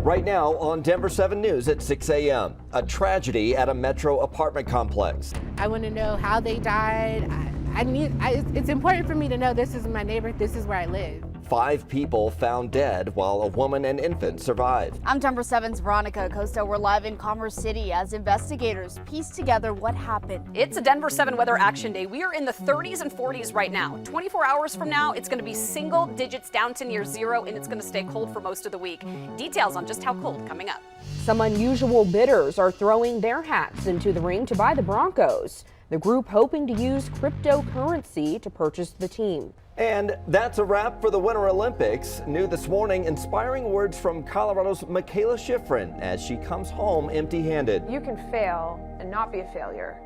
Right now on Denver 7 News at 6 a.m., a tragedy at a Metro apartment complex. I want to know how they died. It's important for me to know this is my neighborhood, this is where I live. 5 people found dead while a woman and infant survived. I'm Denver 7's Veronica Acosta. We're live in Commerce City as investigators piece together what happened. It's a Denver 7 Weather Action Day. We are in the 30s and 40s right now. 24 hours from now, it's going to be single digits down to near zero, and it's going to stay cold for most of the week. Details on just how cold coming up. Some unusual bidders are throwing their hats into the ring to buy the Broncos. The group hoping to use cryptocurrency to purchase the team. And that's a wrap for the Winter Olympics. New this morning, inspiring words from Colorado's Michaela Schifrin as she comes home empty-handed. You can fail and not be a failure.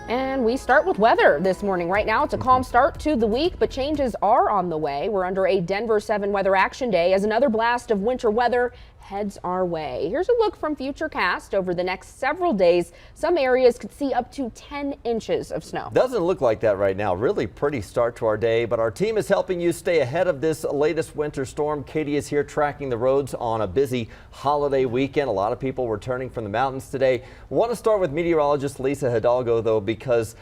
And we start with weather this morning. Right now, it's a calm start to the week, but changes are on the way. We're under a Denver 7 Weather Action Day as another blast of winter weather heads our way. Here's a look from Futurecast. Over the next several days, some areas could see up to 10 inches of snow. Doesn't look like that right now. Really pretty start to our day, but our team is helping you stay ahead of this latest winter storm. Katie is here tracking the roads on a busy holiday weekend. A lot of people returning from the mountains today. Want to start with meteorologist Lisa Hidalgo, though, because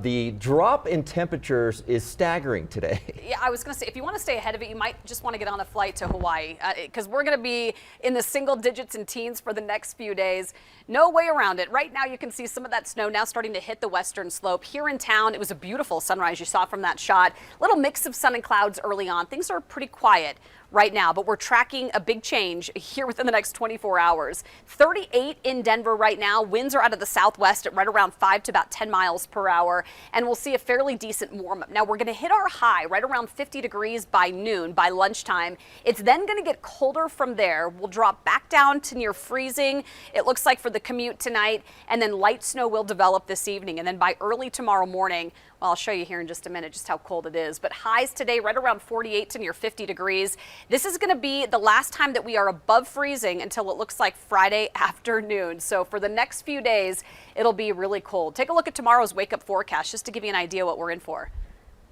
the drop in temperatures is staggering today. Yeah, I was going to say, if you want to stay ahead of it, you might just want to get on a flight to Hawaii, because we're going to be in the single digits and teens for the next few days. No way around it. Right now you can see some of that snow now starting to hit the western slope. Here in town, it was a beautiful sunrise you saw from that shot. Little mix of sun and clouds early on. Things are pretty quiet right now, but we're tracking a big change here within the next 24 hours. 38 in Denver right now. Winds are out of the southwest at right around 5 to about 10 miles per hour, and we'll see a fairly decent warm up. Now we're going to hit our high right around 50 degrees by noon, by lunchtime. It's then going to get colder from there. We'll drop back down to near freezing, it looks like, for the commute tonight, and then light snow will develop this evening, and then by early tomorrow morning, well, I'll show you here in just a minute just how cold it is. But highs today right around 48 to near 50 degrees. This is going to be the last time that we are above freezing until it looks like Friday afternoon. So for the next few days, it'll be really cold. Take a look at tomorrow's wake up forecast just to give you an idea what we're in for.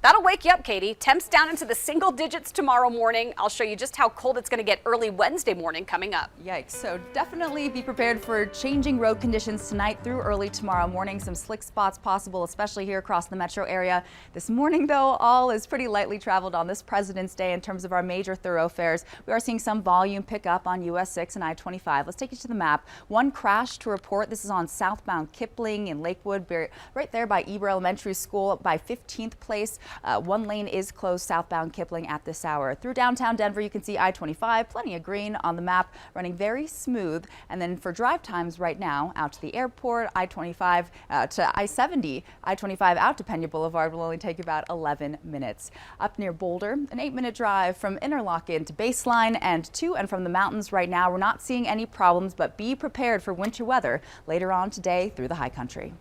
That'll wake you up, Katie. Temps down into the single digits tomorrow morning. I'll show you just how cold it's going to get early Wednesday morning coming up. Yikes. So definitely be prepared for changing road conditions tonight through early tomorrow morning. Some slick spots possible, especially here across the metro area. This morning, though, all is pretty lightly traveled on this President's Day in terms of our major thoroughfares. We are seeing some volume pick up on US 6 and I-25. Let's take you to the map. One crash to report. This is on southbound Kipling in Lakewood, right there by Eber Elementary School by 15th Place. One lane is closed southbound Kipling at this hour. Through downtown Denver, you can see I-25, plenty of green on the map, running very smooth. And then for drive times right now, out to the airport, I-25 to I-70, I-25 out to Pena Boulevard will only take about 11 minutes. Up near Boulder, an 8-minute drive from Interlochen to Baseline and to and from the mountains right now. We're not seeing any problems, but be prepared for winter weather later on today through the high country.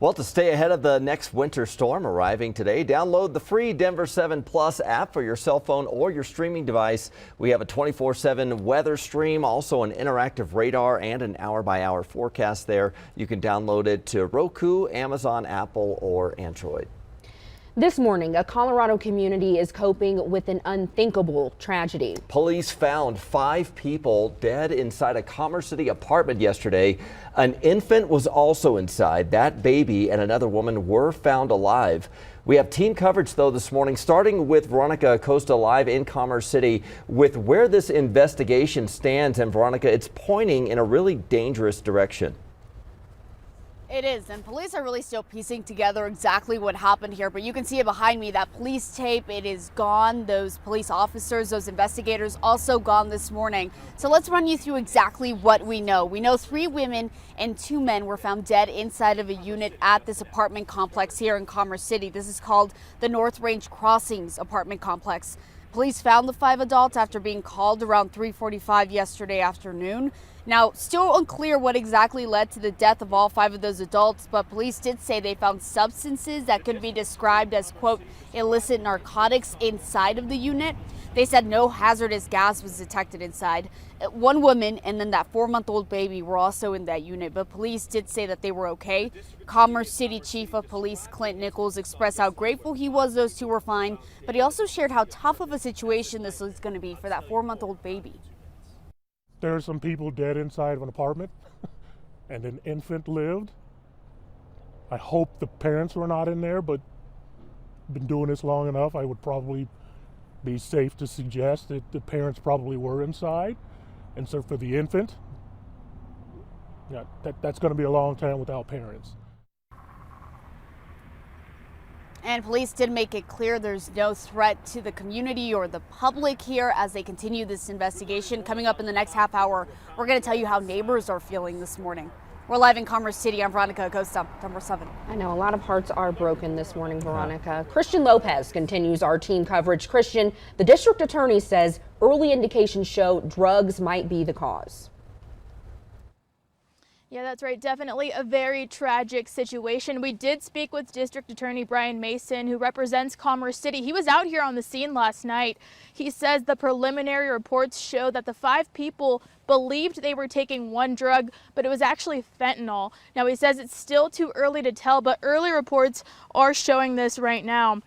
Well, to stay ahead of the next winter storm arriving today, download the free Denver 7 Plus app for your cell phone or your streaming device. We have a 24/7 weather stream, also an interactive radar and an hour-by-hour forecast there. You can download it to Roku, Amazon, Apple, or Android. This morning, a Colorado community is coping with an unthinkable tragedy. Police found 5 people dead inside a Commerce City apartment yesterday. An infant was also inside. That baby and another woman were found alive. We have team coverage, though, this morning, starting with Veronica Acosta live in Commerce City with where this investigation stands. And Veronica, it's pointing in a really dangerous direction. It is, and police are really still piecing together exactly what happened here, but you can see it behind me, that police tape, it is gone. Those police officers, those investigators also gone this morning. So let's run you through exactly what we know. We know 3 women and 2 men were found dead inside of a unit at this apartment complex here in Commerce City. This is called the North Range Crossings apartment complex. Police found the 5 adults after being called around 3:45 yesterday afternoon. Now, still unclear what exactly led to the death of all 5 of those adults, but police did say they found substances that could be described as, quote, illicit narcotics inside of the unit. They said no hazardous gas was detected inside. One woman and then that 4-month-old baby were also in that unit, but police did say that they were okay. Commerce City Chief of Police Clint Nichols expressed how grateful he was those two were fine, but he also shared how tough of a situation this is going to be for that 4-month-old baby. There are some people dead inside of an apartment and an infant lived. I hope the parents were not in there, but been doing this long enough, I would probably be safe to suggest that the parents probably were inside. And so for the infant, yeah, that's going to be a long time without parents. And police did make it clear there's no threat to the community or the public here as they continue this investigation. Coming up in the next half hour, we're going to tell you how neighbors are feeling this morning. We're live in Commerce City. I'm Veronica Acosta, number 7. I know a lot of hearts are broken this morning, Veronica. Christian Lopez continues our team coverage. Christian, the district attorney says early indications show drugs might be the cause. Yeah, that's right. Definitely a very tragic situation. We did speak with District Attorney Brian Mason, who represents Commerce City. He was out here on the scene last night. He says the preliminary reports show that the 5 people believed they were taking one drug, but it was actually fentanyl. Now, he says it's still too early to tell, but early reports are showing this right now.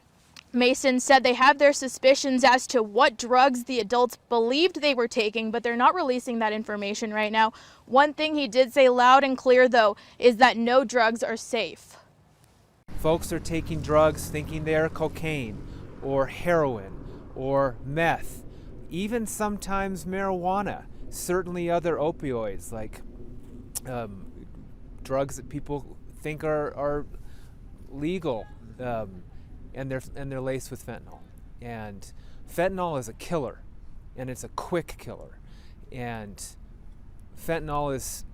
Mason said they have their suspicions as to what drugs the adults believed they were taking, but they're not releasing that information right now. One thing he did say loud and clear, though, is that no drugs are safe. Folks are taking drugs thinking they're cocaine or heroin or meth, even sometimes marijuana, certainly other opioids like drugs that people think are legal. And they're laced with fentanyl. And fentanyl is a killer, and it's a quick killer. And fentanyl is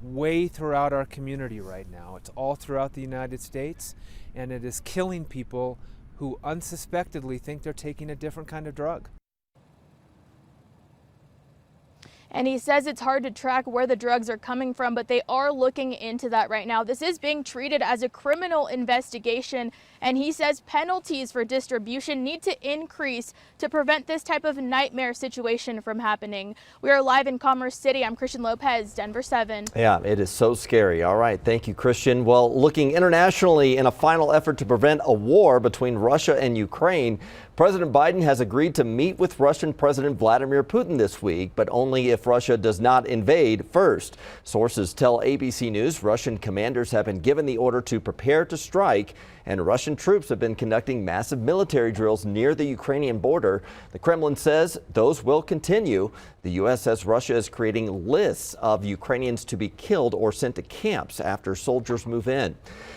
way throughout our community right now. It's all throughout the United States, and it is killing people who unsuspectedly think they're taking a different kind of drug. And he says it's hard to track where the drugs are coming from, but they are looking into that right now. This is being treated as a criminal investigation, and he says penalties for distribution need to increase to prevent this type of nightmare situation from happening. We are live in Commerce City. I'm Christian Lopez, Denver 7. Yeah, it is so scary. All right, thank you, Christian. Well, looking internationally in a final effort to prevent a war between Russia and Ukraine, President Biden has agreed to meet with Russian President Vladimir Putin this week, but only if Russia does not invade first. Sources tell ABC News Russian commanders have been given the order to prepare to strike, and Russian troops have been conducting massive military drills near the Ukrainian border. The Kremlin says those will continue. The U.S. says Russia is creating lists of Ukrainians to be killed or sent to camps after soldiers move in.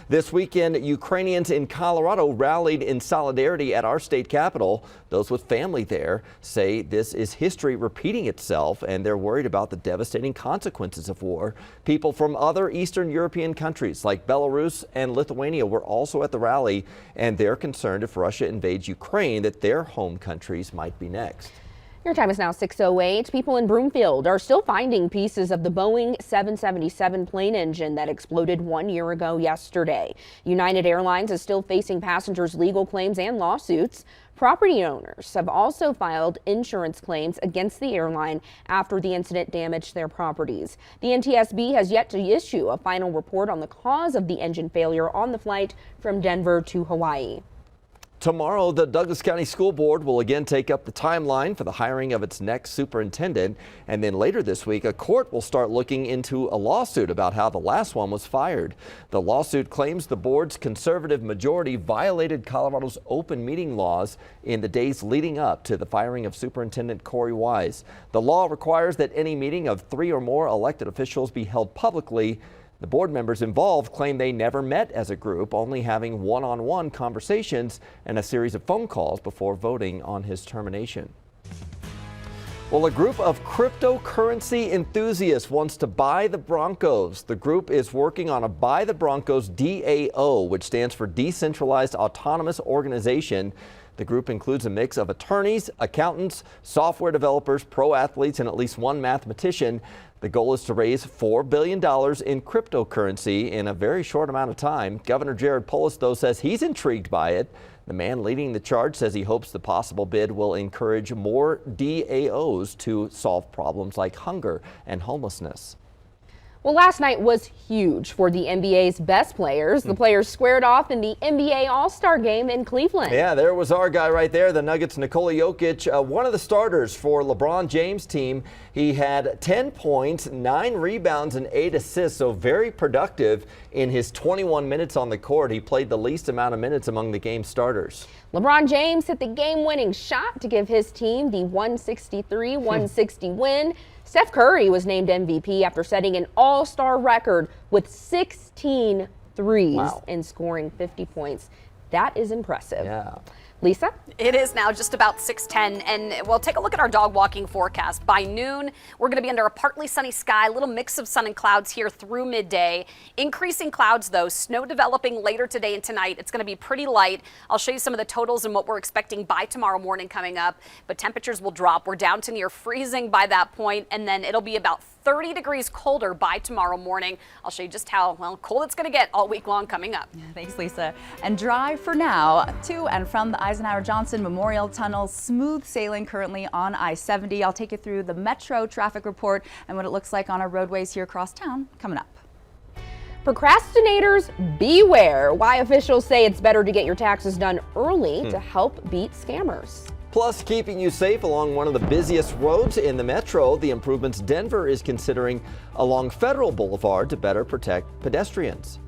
This weekend, Ukrainians in Colorado rallied in solidarity at our state capitol. Those with family there say this is history repeating itself, and they're worried about the devastating consequences of war. People from other Eastern European countries like Belarus and Lithuania were also at the rally, and they're concerned if Russia invades Ukraine that their home countries might be next. Your time is now 6:08. People in Broomfield are still finding pieces of the Boeing 777 plane engine that exploded 1 year ago yesterday. United Airlines is still facing passengers' legal claims and lawsuits. Property owners have also filed insurance claims against the airline after the incident damaged their properties. The NTSB has yet to issue a final report on the cause of the engine failure on the flight from Denver to Hawaii. Tomorrow, the Douglas County School Board will again take up the timeline for the hiring of its next superintendent. And then later this week, a court will start looking into a lawsuit about how the last one was fired. The lawsuit claims the board's conservative majority violated Colorado's open meeting laws in the days leading up to the firing of Superintendent Corey Wise. The law requires that any meeting of 3 or more elected officials be held publicly. The board members involved claim they never met as a group, only having one-on-one conversations and a series of phone calls before voting on his termination. Well, a group of cryptocurrency enthusiasts wants to buy the Broncos. The group is working on a Buy the Broncos DAO, which stands for Decentralized Autonomous Organization. The group includes a mix of attorneys, accountants, software developers, pro athletes, and at least one mathematician. The goal is to raise $4 billion in cryptocurrency in a very short amount of time. Governor Jared Polis, though, says he's intrigued by it. The man leading the charge says he hopes the possible bid will encourage more DAOs to solve problems like hunger and homelessness. Well, last night was huge for the NBA's best players. The players squared off in the NBA All-Star game in Cleveland. Yeah, there was our guy right there, the Nuggets' Nikola Jokic, one of the starters for LeBron James' team. He had 10 points, 9 rebounds, and 8 assists, so very productive in his 21 minutes on the court. He played the least amount of minutes among the game starters. LeBron James hit the game-winning shot to give his team the 163-160 win. Steph Curry was named MVP after setting an all-star record with 16 threes and scoring 50 points. That is impressive. Yeah. Lisa? It is now just about 6:10, and we'll take a look at our dog walking forecast. By noon, we're going to be under a partly sunny sky, a little mix of sun and clouds here through midday. Increasing clouds, though, snow developing later today and tonight. It's going to be pretty light. I'll show you some of the totals and what we're expecting by tomorrow morning coming up, but temperatures will drop. We're down to near freezing by that point, and then it'll be about 30 degrees colder by tomorrow morning. I'll show you just how, cold it's going to get all week long coming up. Thanks, Lisa. And dry for now to and from the Eisenhower Johnson Memorial Tunnel. Smooth sailing currently on I-70. I'll take you through the Metro traffic report and what it looks like on our roadways here across town coming up. Procrastinators, beware. Why officials say it's better to get your taxes done early to help beat scammers. Plus, keeping you safe along one of the busiest roads in the metro, the improvements Denver is considering along Federal Boulevard to better protect pedestrians.